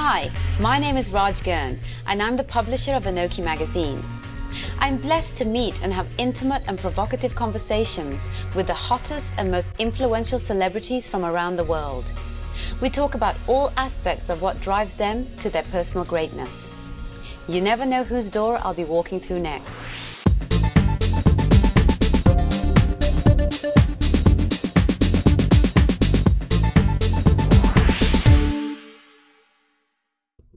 Hi, my name is Raj Gurn and I'm the publisher of Anoki magazine. I'm blessed to meet and have intimate and provocative conversations with the hottest and most influential celebrities from around the world. We talk about all aspects of what drives them to their personal greatness. You never know whose door I'll be walking through next.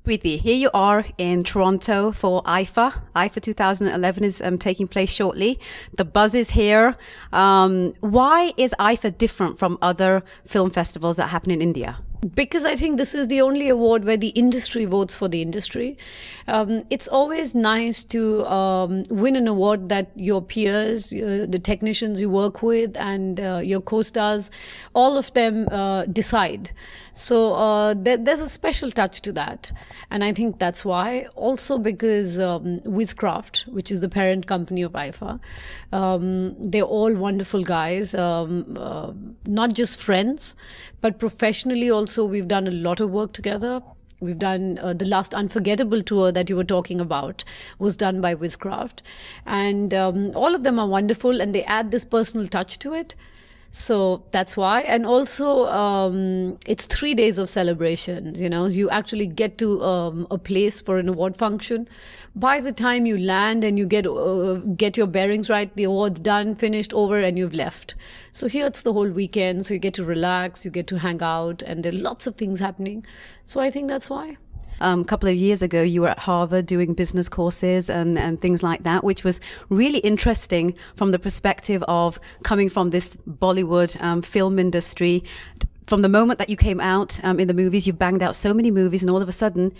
Preity, here you are in Toronto for IIFA. IIFA 2011 is taking place shortly. The buzz is here. Why is IIFA different from other film festivals that happen in India? Because I think this is the only award where the industry votes for the industry. It's always nice to win an award that your peers, the technicians you work with, and your co-stars, all of them decide. So there's a special touch to that. And I think that's why. Also because Wizcraft, which is the parent company of IIFA, they're all wonderful guys, not just friends, but professionally also we've done a lot of work together. We've done the last Unforgettable tour that you were talking about was done by Wizcraft. And all of them are wonderful and they add this personal touch to it. So that's why. And also, it's 3 days of celebration. You know, you actually get to a place for an award function. By the time you land and you get your bearings right, the award's done, finished, over, and you've left. So here it's the whole weekend. So you get to relax, you get to hang out, and there are lots of things happening. So I think that's why. A couple of years ago, you were at Harvard doing business courses and things like that, which was really interesting from the perspective of coming from this Bollywood film industry. From the moment that you came out in the movies, you banged out so many movies, and all of a sudden,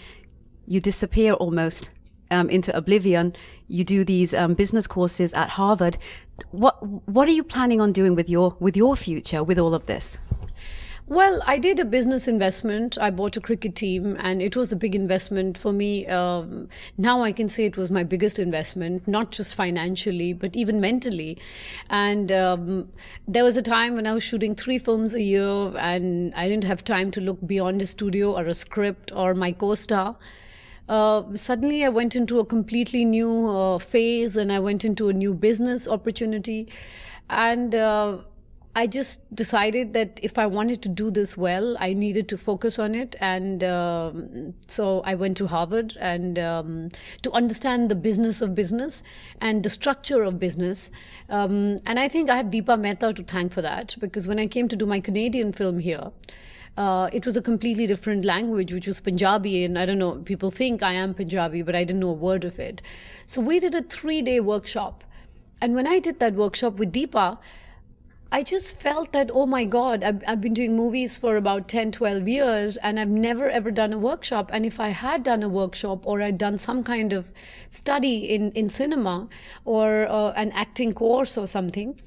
you disappear almost into oblivion. You do these business courses at Harvard. What are you planning on doing with your future with all of this? Well, I did a business investment. I bought a cricket team and it was a big investment for me. Now I can say it was my biggest investment, not just financially, but even mentally. And there was a time when I was shooting 3 films a year and I didn't have time to look beyond a studio or a script or my co-star. Suddenly I went into a completely new phase and I went into a new business opportunity. And I just decided that if I wanted to do this well, I needed to focus on it. And so I went to Harvard and to understand the business of business and the structure of business. And I think I have Deepa Mehta to thank for that, because when I came to do my Canadian film here, it was a completely different language, which was Punjabi. And I don't know, people think I am Punjabi, but I didn't know a word of it. So we did a 3-day workshop. And when I did that workshop with Deepa, I just felt that, oh my God, I've been doing movies for about 10, 12 years and I've never ever done a workshop. And if I had done a workshop or I'd done some kind of study in cinema or an acting course or something,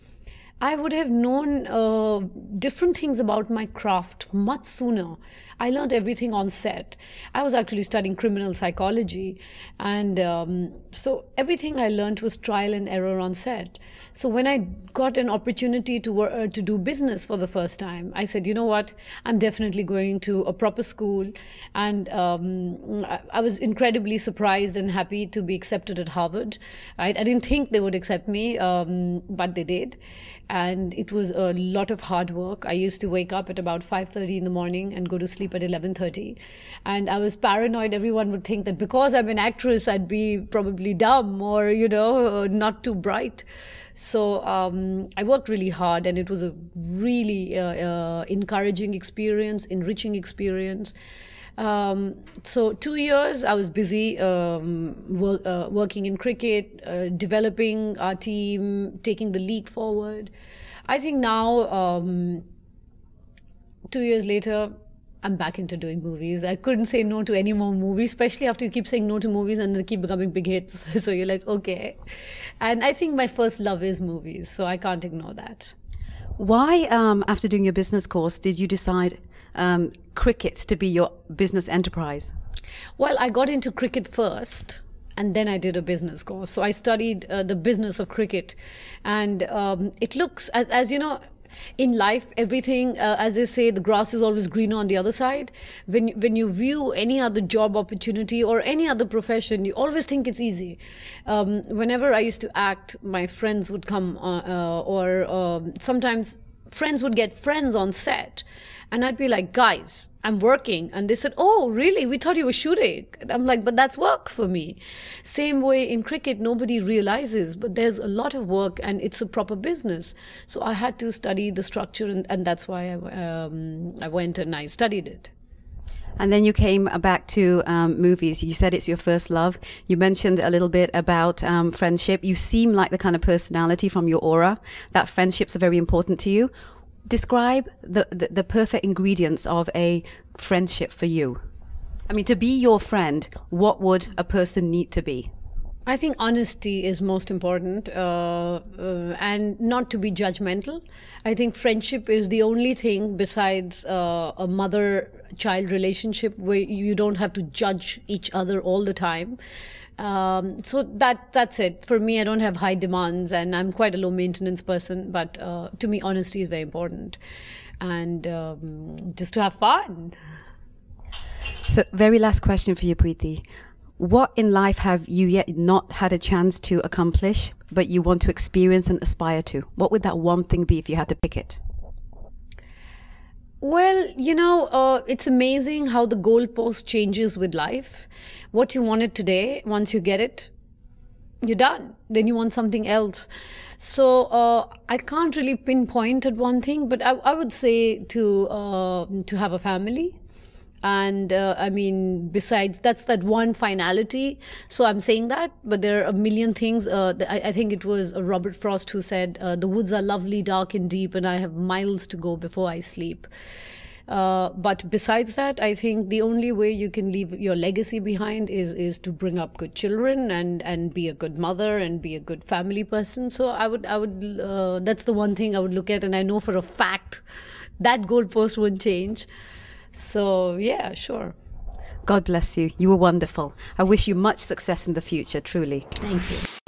I would have known different things about my craft much sooner. I learned everything on set. I was actually studying criminal psychology. And so everything I learned was trial and error on set. So when I got an opportunity to do business for the first time, I said, you know what, I'm definitely going to a proper school. And I was incredibly surprised and happy to be accepted at Harvard. I didn't think they would accept me, but they did. And it was a lot of hard work. I used to wake up at about 5:30 in the morning and go to sleep at 11:30. And I was paranoid. Everyone would think that because I'm an actress, I'd be probably dumb or, you know, not too bright. So I worked really hard and it was a really encouraging experience, enriching experience. So 2 years I was busy working in cricket, developing our team, taking the league forward. I think now, 2 years later, I'm back into doing movies. I couldn't say no to any more movies, especially after you keep saying no to movies and they keep becoming big hits. So you're like, okay. And I think my first love is movies, so I can't ignore that. Why, after doing your business course, did you decide cricket to be your business enterprise? Well, I got into cricket first and then I did a business course. So I studied the business of cricket. And it looks, as you know, in life, everything, as they say, the grass is always greener on the other side. When you view any other job opportunity or any other profession, you always think it's easy. Whenever I used to act, my friends would come, or sometimes friends would get friends on set. And I'd be like, guys, I'm working. And they said, oh, really? We thought you were shooting. And I'm like, but that's work for me. Same way in cricket, nobody realizes, but there's a lot of work and it's a proper business. So I had to study the structure, and that's why I went and I studied it. And then you came back to movies. You said it's your first love. You mentioned a little bit about friendship. You seem like the kind of personality from your aura that friendships are very important to you. Describe the perfect ingredients of a friendship for you. I mean, to be your friend, what would a person need to be? I think honesty is most important, and not to be judgmental. I think friendship is the only thing besides a mother-child relationship where you don't have to judge each other all the time. So that's it. For me, I don't have high demands, and I'm quite a low-maintenance person, but to me, honesty is very important. And just to have fun. So, very last question for you, Preity. What in life have you yet not had a chance to accomplish, but you want to experience and aspire to? What would that one thing be if you had to pick it? Well, you know, it's amazing how the goalpost changes with life. What you wanted today, once you get it, you're done. Then you want something else. So I can't really pinpoint at one thing, but I would say to have a family. And I mean, besides, that's that one finality. So I'm saying that, but there are a million things. I think it was Robert Frost who said, the woods are lovely, dark and deep, and I have miles to go before I sleep. But besides that, I think the only way you can leave your legacy behind is to bring up good children and be a good mother and be a good family person. So I would that's the one thing I would look at, and I know for a fact that goalpost won't change. So, yeah, sure. God bless you. You were wonderful. I wish you much success in the future, truly. Thank you.